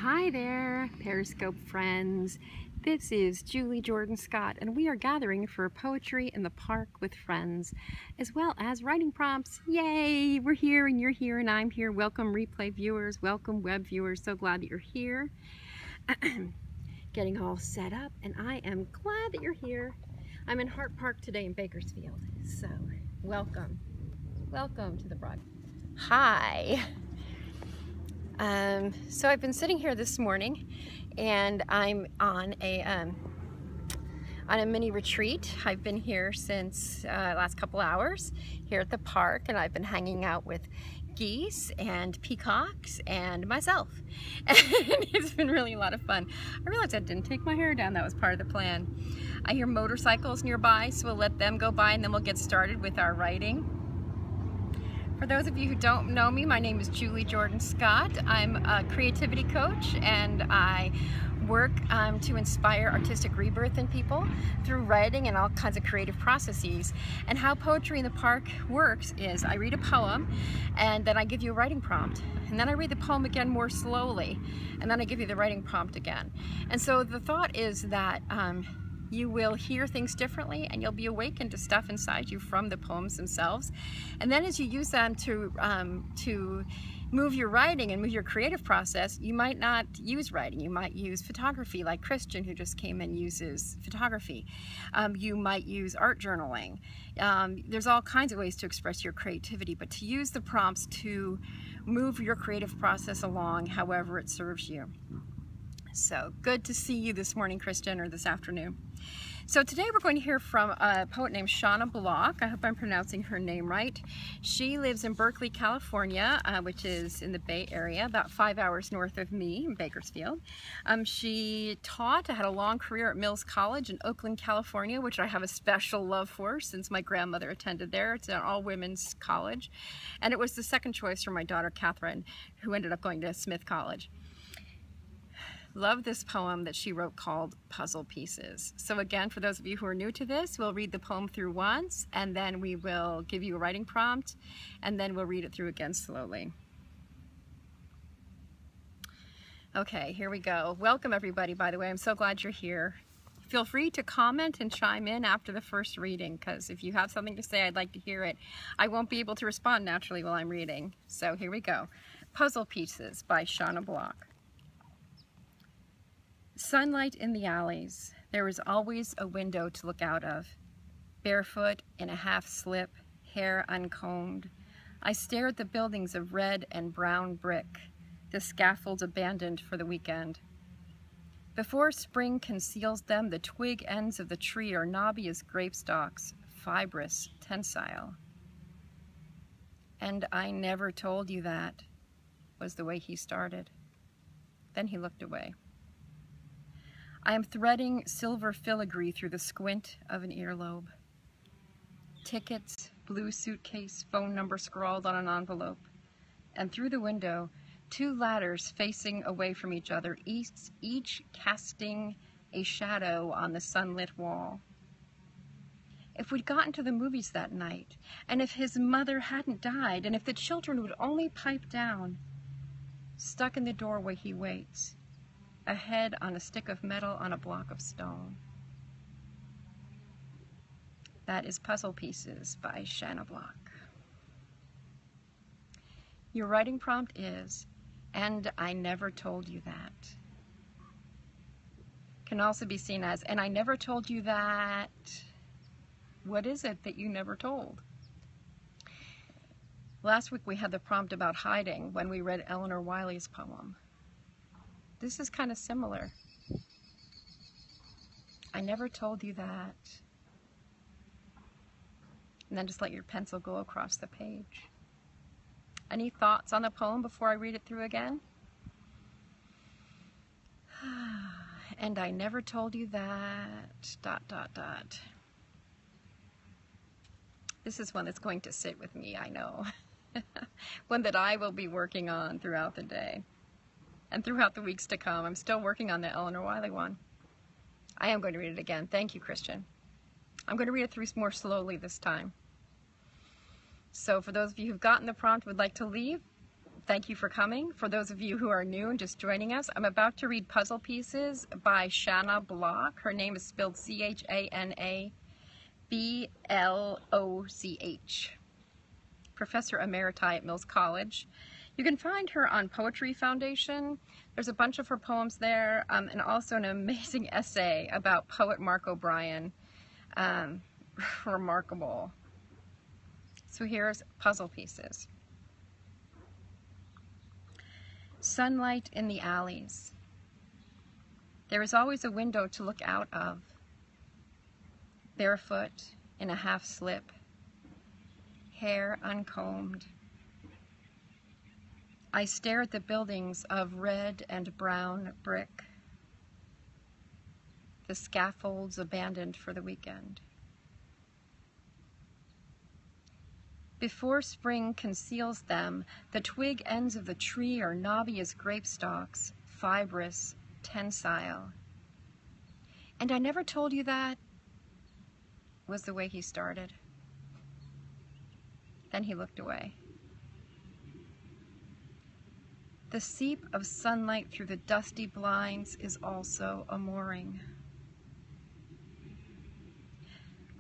Hi there, Periscope friends. This is Julie Jordan Scott, and we are gathering for poetry in the park with friends, as well as writing prompts. Yay! We're here, and you're here, and I'm here. Welcome, replay viewers. Welcome, web viewers. So glad that you're here. Getting all set up, and I am glad that you're here. I'm in Hart Park today in Bakersfield, so welcome. Welcome to the broadcast. Hi. So I've been sitting here this morning, and I'm on a mini retreat. I've been here since last couple hours here at the park, and I've been hanging out with geese and peacocks and myself. And it's been really a lot of fun. I realized I didn't take my hair down. That was part of the plan. I hear motorcycles nearby, so we'll let them go by and then we'll get started with our writing. For those of you who don't know me, my name is Julie Jordan Scott. I'm a creativity coach, and I work to inspire artistic rebirth in people through writing and all kinds of creative processes. And how Poetry in the Park works is I read a poem, and then I give you a writing prompt. And then I read the poem again more slowly, and then I give you the writing prompt again. And so the thought is that you will hear things differently, and you'll be awakened to stuff inside you from the poems themselves. And then as you use them to move your writing and move your creative process, you might not use writing. You might use photography, like Christian, who just came and uses photography. You might use art journaling. There's all kinds of ways to express your creativity, but to use the prompts to move your creative process along however it serves you. So good to see you this morning, Christian, or this afternoon. So today we're going to hear from a poet named Chana Block. I hope I'm pronouncing her name right. She lives in Berkeley, California, which is in the Bay Area, about 5 hours north of me in Bakersfield. She taught, had a long career at Mills College in Oakland, California, which I have a special love for since my grandmother attended there. It's an all-women's college. And it was the second choice for my daughter, Catherine, who ended up going to Smith College. Love this poem that she wrote called Puzzle Pieces. So again, for those of you who are new to this, we'll read the poem through once, and then we will give you a writing prompt, and then we'll read it through again slowly. Okay, here we go. Welcome everybody, by the way. I'm so glad you're here. Feel free to comment and chime in after the first reading, because if you have something to say, I'd like to hear it. I won't be able to respond naturally while I'm reading. So here we go. Puzzle Pieces by Chana Block. Sunlight in the alleys. There is always a window to look out of. Barefoot in a half slip, hair uncombed, I stare at the buildings of red and brown brick, the scaffolds abandoned for the weekend. Before spring conceals them, the twig ends of the tree are knobby as grape stalks, fibrous, tensile. "And I never told you that," was the way he started. Then he looked away. I am threading silver filigree through the squint of an earlobe. Tickets, blue suitcase, phone number scrawled on an envelope. And through the window, two ladders facing away from each other, each casting a shadow on the sunlit wall. If we'd gotten to the movies that night, and if his mother hadn't died, and if the children would only pipe down, stuck in the doorway he waits, a head on a stick of metal on a block of stone. That is Puzzle Pieces by Chana Block. Your writing prompt is, "And I never told you that." Can also be seen as, "And I never told you that." What is it that you never told? Last week we had the prompt about hiding when we read Eleanor Wiley's poem. This is kind of similar. I never told you that. And then just let your pencil go across the page. Any thoughts on the poem before I read it through again? And I never told you that, ... This is one that's going to sit with me, I know. One that I will be working on throughout the day. And throughout the weeks to come. I'm still working on the Eleanor Wiley one. I am going to read it again. Thank you, Christian. I'm going to read it through more slowly this time. So for those of you who've gotten the prompt would like to leave, thank you for coming. For those of you who are new and just joining us, I'm about to read Puzzle Pieces by Chana Block. Her name is spelled C-H-A-N-A B-L-O-C-H. Professor Emeriti at Mills College. You can find her on Poetry Foundation. There's a bunch of her poems there, and also an amazing essay about poet Mark O'Brien. Remarkable. So here's Puzzle Pieces. Sunlight in the alleys. There is always a window to look out of. Barefoot in a half slip, hair uncombed. I stare at the buildings of red and brown brick, the scaffolds abandoned for the weekend. Before spring conceals them, the twig ends of the tree are knobby as grape stalks, fibrous, tensile. And I never told you that, was the way he started. Then he looked away. The seep of sunlight through the dusty blinds is also a mooring.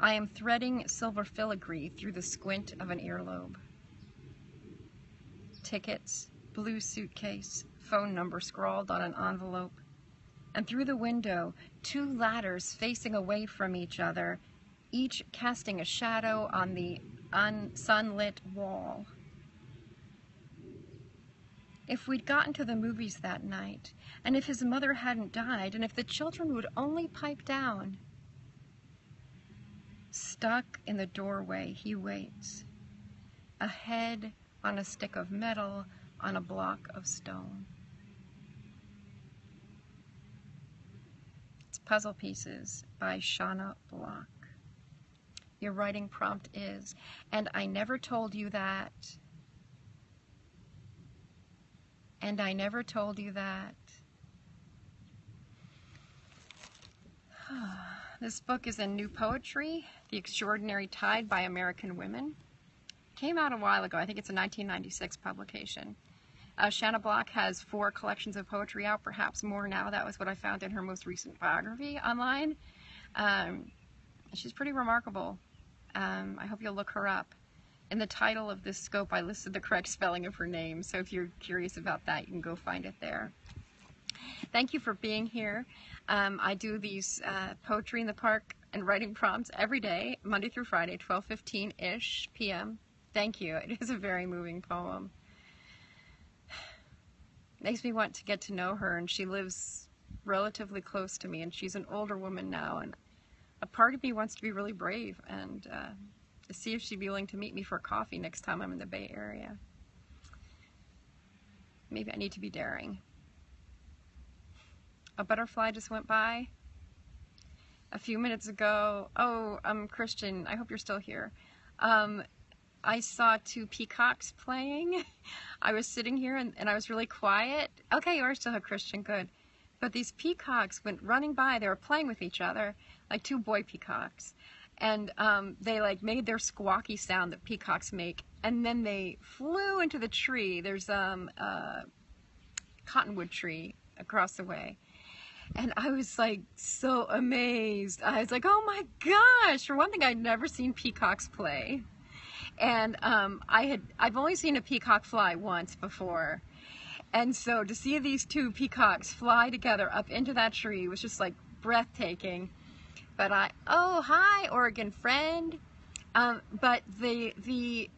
I am threading silver filigree through the squint of an earlobe. Tickets, blue suitcase, phone number scrawled on an envelope. And through the window, two ladders facing away from each other, each casting a shadow on the sunlit wall. If we'd gotten to the movies that night, and if his mother hadn't died, and if the children would only pipe down. Stuck in the doorway, he waits. A head on a stick of metal on a block of stone. It's Puzzle Pieces by Chana Block. Your writing prompt is, and I never told you that. And I never told you that. This book is in New Poetry, The Extraordinary Tide by American Women. Came out a while ago. I think it's a 1996 publication. Chana Block has 4 collections of poetry out, perhaps more now. That was what I found in her most recent biography online. She's pretty remarkable. I hope you'll look her up. In the title of this scope, I listed the correct spelling of her name, so if you're curious about that, you can go find it there. Thank you for being here. I do these Poetry in the Park and writing prompts every day, Monday through Friday, 12:15-ish p.m. Thank you. It is a very moving poem. Makes me want to get to know her, and she lives relatively close to me, and she's an older woman now, and a part of me wants to be really brave and to see if she'd be willing to meet me for coffee next time I'm in the Bay Area. Maybe I need to be daring. A butterfly just went by a few minutes ago. Oh, Christian, I hope you're still here. I saw 2 peacocks playing. I was sitting here and I was really quiet. Okay, you are still here, Christian, good. But these peacocks went running by. They were playing with each other, like 2 boy peacocks. And they like made their squawky sound that peacocks make. And then they flew into the tree. There's a cottonwood tree across the way. And I was like so amazed. I was like, oh my gosh. For one thing, I'd never seen peacocks play. And I've only seen a peacock fly once before. And so to see these 2 peacocks fly together up into that tree was just like breathtaking. But oh, hi, Oregon friend. But I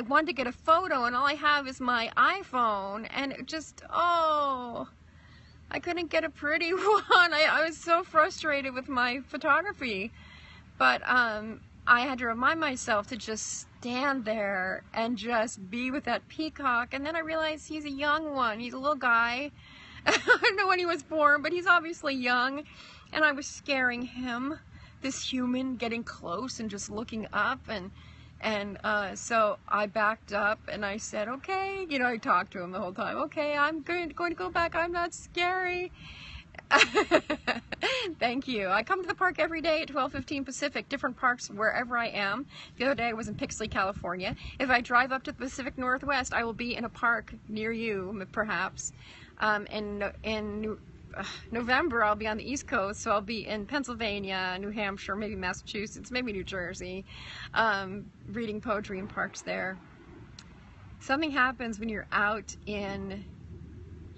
wanted to get a photo and all I have is my iPhone and it just, oh, I couldn't get a pretty one. I was so frustrated with my photography. But I had to remind myself to just stand there and just be with that peacock. And then I realized he's a young one. He's a little guy. I don't know when he was born, but he's obviously young. And I was scaring him, this human, getting close and just looking up. And so I backed up and I said, okay, you know, I talked to him the whole time. Okay, I'm going to go back. I'm not scary. Thank you. I come to the park every day at 12:15 Pacific, different parks wherever I am. The other day I was in Pixley, California. If I drive up to the Pacific Northwest, I will be in a park near you, perhaps. In November, I'll be on the East Coast, so I'll be in Pennsylvania, New Hampshire, maybe Massachusetts, maybe New Jersey, reading poetry in parks there. Something happens when you're out in,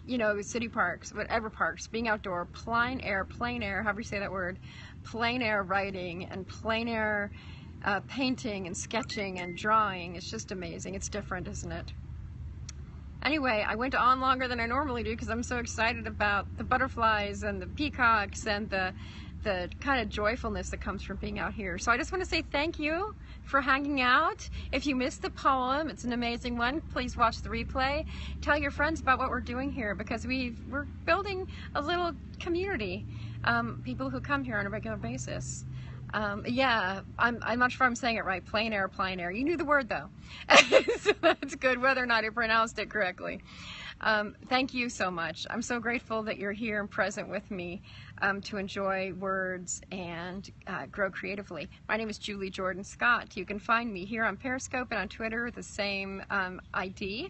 you know, city parks, whatever parks, being outdoor, plein air, however you say that word, plein air writing and plein air painting and sketching and drawing. It's just amazing. It's different, isn't it? Anyway, I went on longer than I normally do because I'm so excited about the butterflies and the peacocks and the kind of joyfulness that comes from being out here. So I just want to say thank you for hanging out. If you missed the poem, it's an amazing one. Please watch the replay. Tell your friends about what we're doing here because we're building a little community. People who come here on a regular basis. Yeah, I'm not sure I'm saying it right. Plein air. You knew the word though. So that's good, whether or not I pronounced it correctly. Thank you so much. I'm so grateful that you're here and present with me to enjoy words and grow creatively. My name is Julie Jordan Scott. You can find me here on Periscope and on Twitter, the same ID.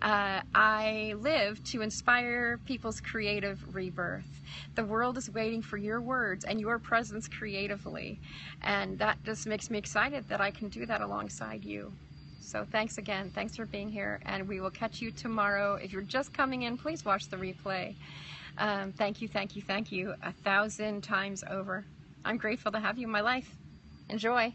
I live to inspire people's creative rebirth. The world is waiting for your words and your presence creatively. And that just makes me excited that I can do that alongside you. So thanks again. Thanks for being here, and we will catch you tomorrow. If you're just coming in, please watch the replay. Thank you, 1,000 times over. I'm grateful to have you in my life. Enjoy.